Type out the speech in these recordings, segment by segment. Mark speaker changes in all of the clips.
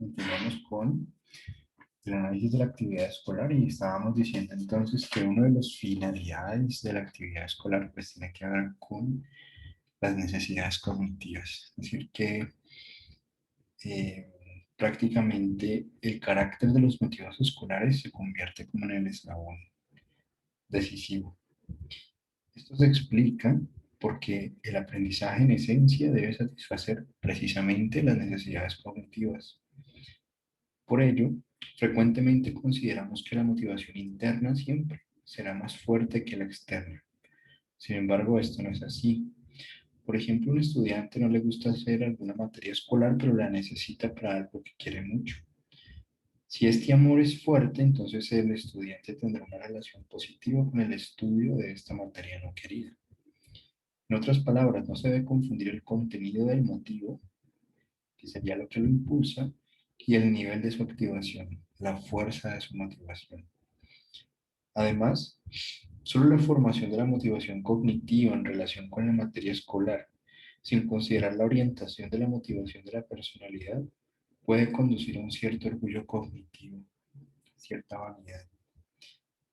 Speaker 1: Continuamos con el análisis de la actividad escolar y estábamos diciendo entonces que una de las finalidades de la actividad escolar pues tiene que ver con las necesidades cognitivas. Es decir, que eh, prácticamente el carácter de los motivos escolares se convierte como en el eslabón decisivo. Esto se explica porque el aprendizaje en esencia debe satisfacer precisamente las necesidades cognitivas. Por ello, frecuentemente consideramos que la motivación interna siempre será más fuerte que la externa. Sin embargo, esto no es así. Por ejemplo, a un estudiante no le gusta hacer alguna materia escolar, pero la necesita para algo que quiere mucho. Si este amor es fuerte, entonces el estudiante tendrá una relación positiva con el estudio de esta materia no querida. En otras palabras, no se debe confundir el contenido del motivo, que sería lo que lo impulsa, y el nivel de su activación, la fuerza de su motivación. Además, solo la formación de la motivación cognitiva en relación con la materia escolar, sin considerar la orientación de la motivación de la personalidad, puede conducir a un cierto orgullo cognitivo, cierta vanidad.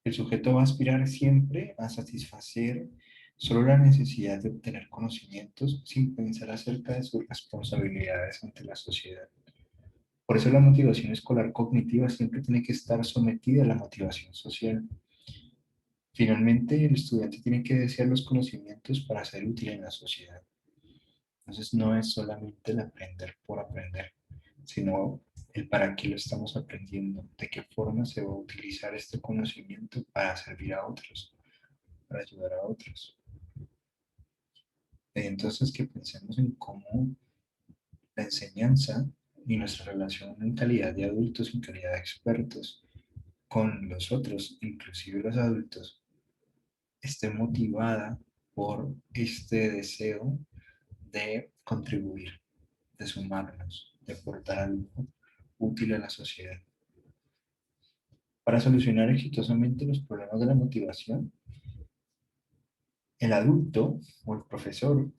Speaker 1: El sujeto va a aspirar siempre a satisfacer solo la necesidad de obtener conocimientos sin pensar acerca de sus responsabilidades ante la sociedad. Por eso la motivación escolar cognitiva siempre tiene que estar sometida a la motivación social. Finalmente, el estudiante tiene que desear los conocimientos para ser útil en la sociedad. Entonces, no es solamente el aprender por aprender, sino el para qué lo estamos aprendiendo, de qué forma se va a utilizar este conocimiento para servir a otros, para ayudar a otros. Entonces, que pensemos en cómo la enseñanza y nuestra relación en calidad de adultos, en calidad de expertos, con los otros, inclusive los adultos, esté motivada por este deseo de contribuir, de sumarnos, de aportar algo útil a la sociedad. Para solucionar exitosamente los problemas de la motivación, el adulto o el profesor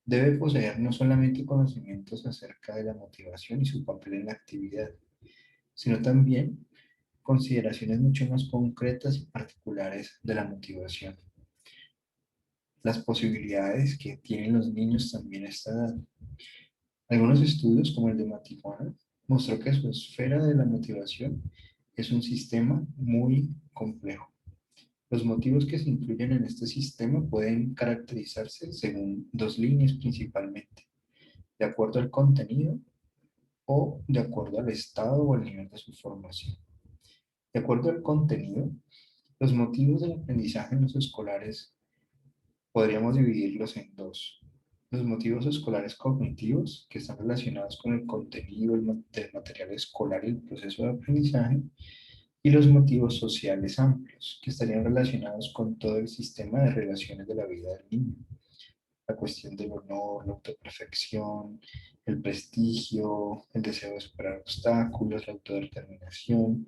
Speaker 1: debe poseer no solamente conocimientos acerca de la motivación y su papel en la actividad, sino también consideraciones mucho más concretas y particulares de la motivación, las posibilidades que tienen los niños también a esta edad. Algunos estudios, como el de Matijuana, mostró que su esfera de la motivación es un sistema muy complejo. Los motivos que se incluyen en este sistema pueden caracterizarse según dos líneas principalmente, de acuerdo al contenido o de acuerdo al estado o al nivel de su formación. De acuerdo al contenido, los motivos del aprendizaje en los escolares podríamos dividirlos en dos. Los motivos escolares cognitivos, que están relacionados con el contenido del material escolar y el proceso de aprendizaje, y los motivos sociales amplios, que estarían relacionados con todo el sistema de relaciones de la vida del niño. La cuestión del honor, la autoperfección, el prestigio, el deseo de superar obstáculos, la autodeterminación.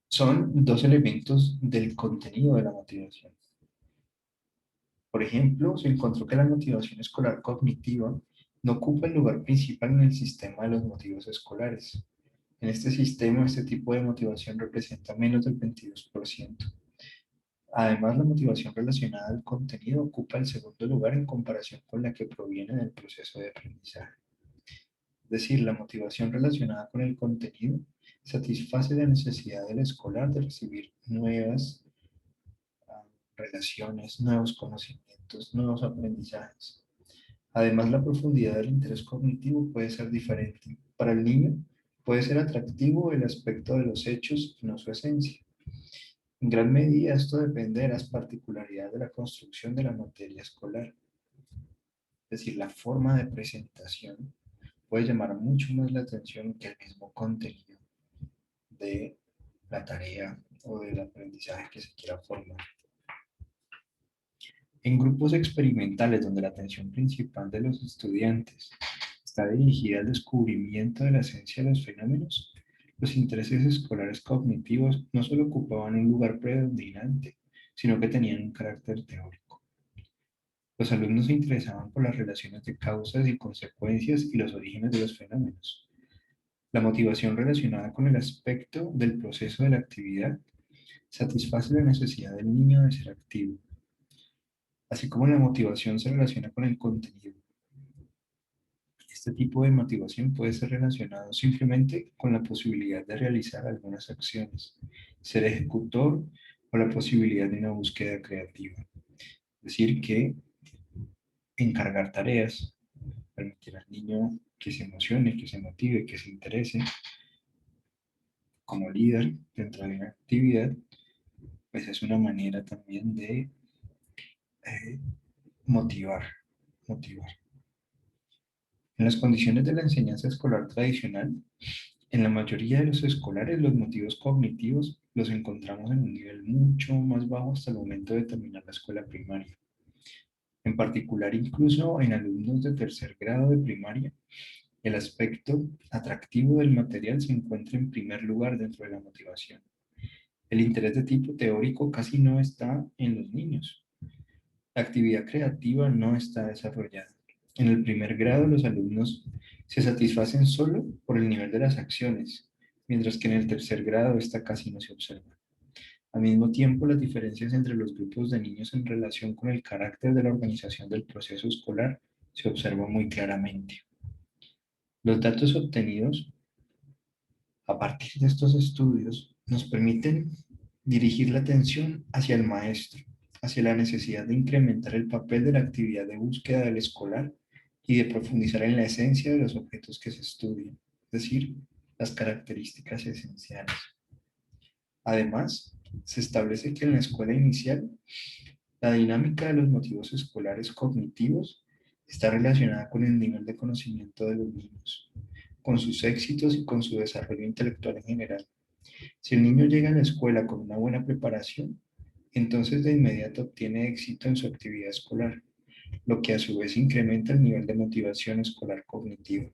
Speaker 1: Son dos elementos del contenido de la motivación. Por ejemplo, se encontró que la motivación escolar cognitiva no ocupa el lugar principal en el sistema de los motivos escolares. En este sistema, este tipo de motivación representa menos del 22%. Además, la motivación relacionada al contenido ocupa el segundo lugar en comparación con la que proviene del proceso de aprendizaje. Es decir, la motivación relacionada con el contenido satisface la necesidad del escolar de recibir nuevas relaciones, nuevos conocimientos, nuevos aprendizajes. Además, la profundidad del interés cognitivo puede ser diferente. Para el niño, puede ser atractivo el aspecto de los hechos y no su esencia. En gran medida, esto depende de las particularidades de la construcción de la materia escolar. Es decir, la forma de presentación puede llamar mucho más la atención que el mismo contenido de la tarea o del aprendizaje que se quiera formar. En grupos experimentales donde la atención principal de los estudiantes está dirigida al descubrimiento de la esencia de los fenómenos, los intereses escolares cognitivos no solo ocupaban un lugar predominante, sino que tenían un carácter teórico. Los alumnos se interesaban por las relaciones de causas y consecuencias y los orígenes de los fenómenos. La motivación relacionada con el aspecto del proceso de la actividad satisface la necesidad del niño de ser activo, así como la motivación se relaciona con el contenido. Este tipo de motivación puede ser relacionado simplemente con la posibilidad de realizar algunas acciones, ser ejecutor o la posibilidad de una búsqueda creativa. Es decir, que encargar tareas, permitir al niño que se emocione, que se motive, que se interese como líder dentro de una actividad, pues es una manera también de eh, motivar, motivar. En las condiciones de la enseñanza escolar tradicional, en la mayoría de los escolares, los motivos cognitivos los encontramos en un nivel mucho más bajo hasta el momento de terminar la escuela primaria. En particular, incluso en alumnos de tercer grado de primaria, el aspecto atractivo del material se encuentra en primer lugar dentro de la motivación. El interés de tipo teórico casi no está en los niños. La actividad creativa no está desarrollada. En el primer grado, los alumnos se satisfacen solo por el nivel de las acciones, mientras que en el tercer grado esta casi no se observa. Al mismo tiempo, las diferencias entre los grupos de niños en relación con el carácter de la organización del proceso escolar se observan muy claramente. Los datos obtenidos a partir de estos estudios nos permiten dirigir la atención hacia el maestro, hacia la necesidad de incrementar el papel de la actividad de búsqueda del escolar y de profundizar en la esencia de los objetos que se estudian, es decir, las características esenciales. Además, se establece que en la escuela inicial, la dinámica de los motivos escolares cognitivos está relacionada con el nivel de conocimiento de los niños, con sus éxitos y con su desarrollo intelectual en general. Si el niño llega a la escuela con una buena preparación, entonces de inmediato obtiene éxito en su actividad escolar, lo que a su vez incrementa el nivel de motivación escolar cognitiva.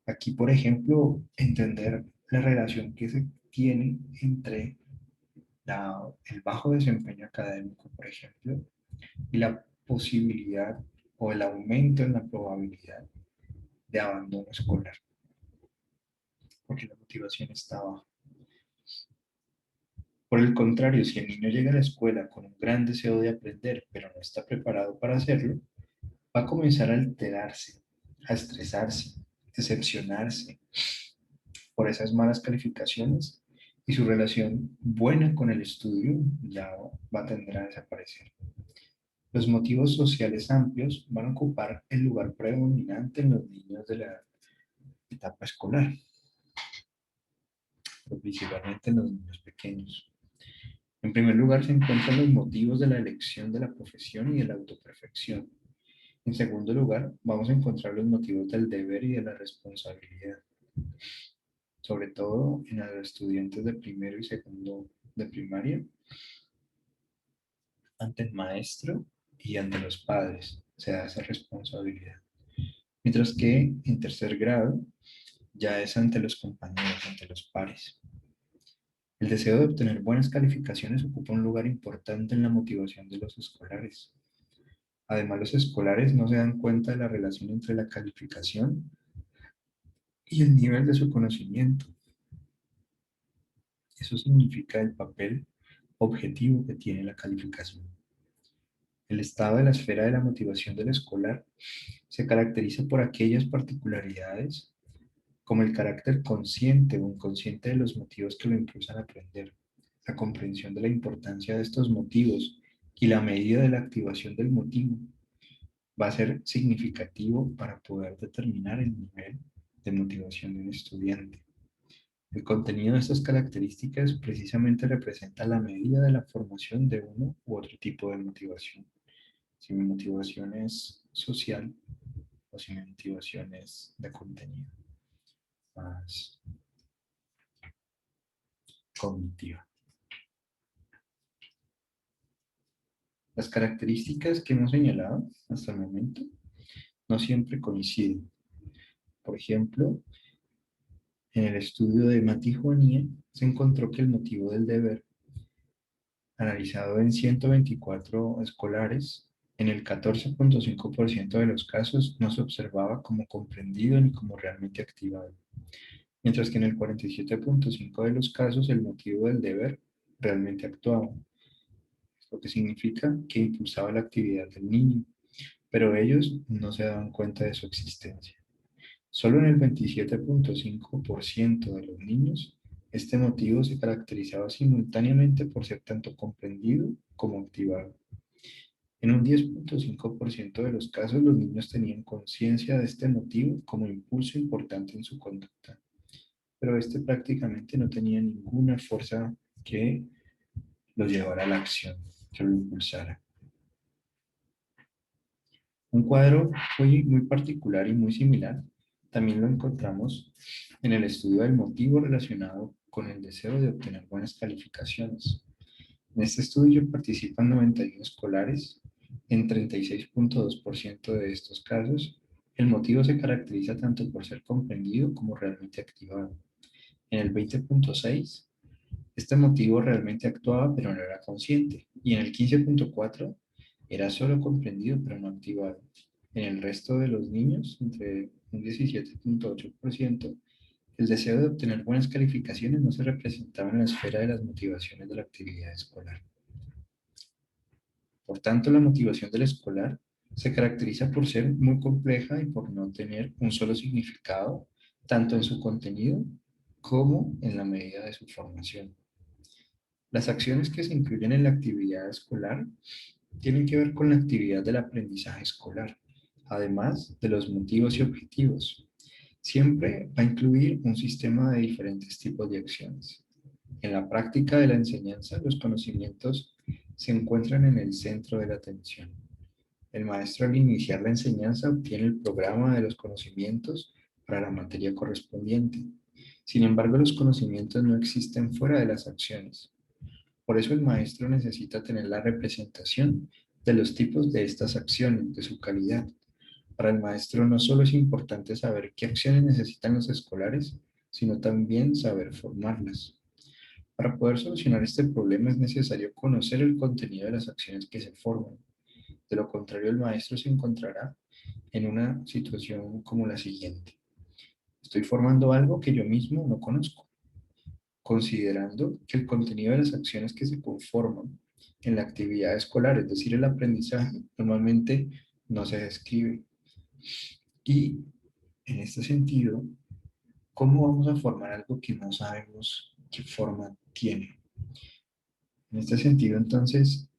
Speaker 1: Aquí, por ejemplo, entender la relación que se tiene entre el bajo desempeño académico, por ejemplo, y la posibilidad o el aumento en la probabilidad de abandono escolar, porque la motivación está baja. Por el contrario, si el niño llega a la escuela con un gran deseo de aprender, pero no está preparado para hacerlo, va a comenzar a alterarse, a estresarse, decepcionarse por esas malas calificaciones y su relación buena con el estudio ya va a tender a desaparecer. Los motivos sociales amplios van a ocupar el lugar predominante en los niños de la etapa escolar, pero principalmente en los niños pequeños. En primer lugar se encuentran los motivos de la elección de la profesión y de la autoperfección. En segundo lugar, vamos a encontrar los motivos del deber y de la responsabilidad, sobre todo en los estudiantes de primero y segundo de primaria, ante el maestro y ante los padres se da esa responsabilidad. Mientras que en tercer grado ya es ante los compañeros, ante los pares. El deseo de obtener buenas calificaciones ocupa un lugar importante en la motivación de los escolares. Además, los escolares no se dan cuenta de la relación entre la calificación y el nivel de su conocimiento. Eso significa el papel objetivo que tiene la calificación. El estado de la esfera de la motivación del escolar se caracteriza por aquellas particularidades como el carácter consciente o inconsciente de los motivos que lo impulsan a aprender, la comprensión de la importancia de estos motivos y la medida de la activación del motivo va a ser significativo para poder determinar el nivel de motivación de un estudiante. El contenido de estas características precisamente representa la medida de la formación de uno u otro tipo de motivación. Si mi motivación es social o si mi motivación es de contenido, más cognitiva. Las características que hemos señalado hasta el momento no siempre coinciden. Por ejemplo, en el estudio de Matijuanía se encontró que el motivo del deber, analizado en 124 escolares, En el 14,5% de los casos no se observaba como comprendido ni como realmente activado, mientras que en el 47,5% de los casos el motivo del deber realmente actuaba, lo que significa que impulsaba la actividad del niño, pero ellos no se daban cuenta de su existencia. Solo en el 27,5% de los niños, este motivo se caracterizaba simultáneamente por ser tanto comprendido como activado. En un 10,5% de los casos, los niños tenían conciencia de este motivo como impulso importante en su conducta, pero este prácticamente no tenía ninguna fuerza que lo llevara a la acción, que lo impulsara. Un cuadro muy particular y muy similar también lo encontramos en el estudio del motivo relacionado con el deseo de obtener buenas calificaciones. En este estudio participan 91 escolares. En 36,2% de estos casos, el motivo se caracteriza tanto por ser comprendido como realmente activado. En el 20,6%, este motivo realmente actuaba pero no era consciente. Y en el 15,4% era solo comprendido pero no activado. En el resto de los niños, entre un 17,8%, el deseo de obtener buenas calificaciones no se representaba en la esfera de las motivaciones de la actividad escolar. Por tanto, la motivación del escolar se caracteriza por ser muy compleja y por no tener un solo significado, tanto en su contenido como en la medida de su formación. Las acciones que se incluyen en la actividad escolar tienen que ver con la actividad del aprendizaje escolar, además de los motivos y objetivos. Siempre va a incluir un sistema de diferentes tipos de acciones. En la práctica de la enseñanza, los conocimientos se encuentran en el centro de la atención. El maestro al iniciar la enseñanza obtiene el programa de los conocimientos para la materia correspondiente. Sin embargo, los conocimientos no existen fuera de las acciones. Por eso el maestro necesita tener la representación de los tipos de estas acciones, de su calidad. Para el maestro no solo es importante saber qué acciones necesitan los escolares, sino también saber formarlas. Para poder solucionar este problema es necesario conocer el contenido de las acciones que se forman. De lo contrario, el maestro se encontrará en una situación como la siguiente. Estoy formando algo que yo mismo no conozco, considerando que el contenido de las acciones que se conforman en la actividad escolar, es decir, el aprendizaje, normalmente no se describe. Y en este sentido, ¿cómo vamos a formar algo que no sabemos qué forma tiene? En este sentido, entonces,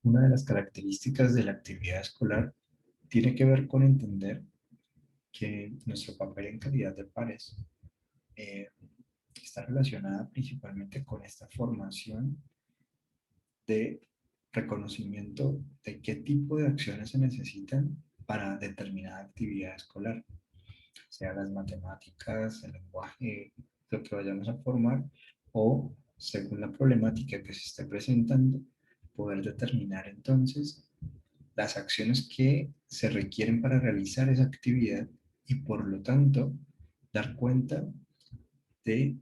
Speaker 1: una de las características de la actividad escolar tiene que ver con entender que nuestro papel en calidad de pares eh, está relacionada principalmente con esta formación de reconocimiento de qué tipo de acciones se necesitan para determinada actividad escolar, sea las matemáticas, el lenguaje, lo que vayamos a formar, o según la problemática que se esté presentando, poder determinar entonces las acciones que se requieren para realizar esa actividad y por lo tanto dar cuenta de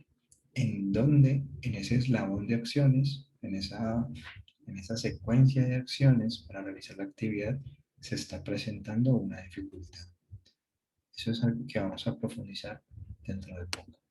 Speaker 1: en dónde en ese eslabón de acciones, en esa secuencia de acciones para realizar la actividad, se está presentando una dificultad. Eso es algo que vamos a profundizar dentro de poco.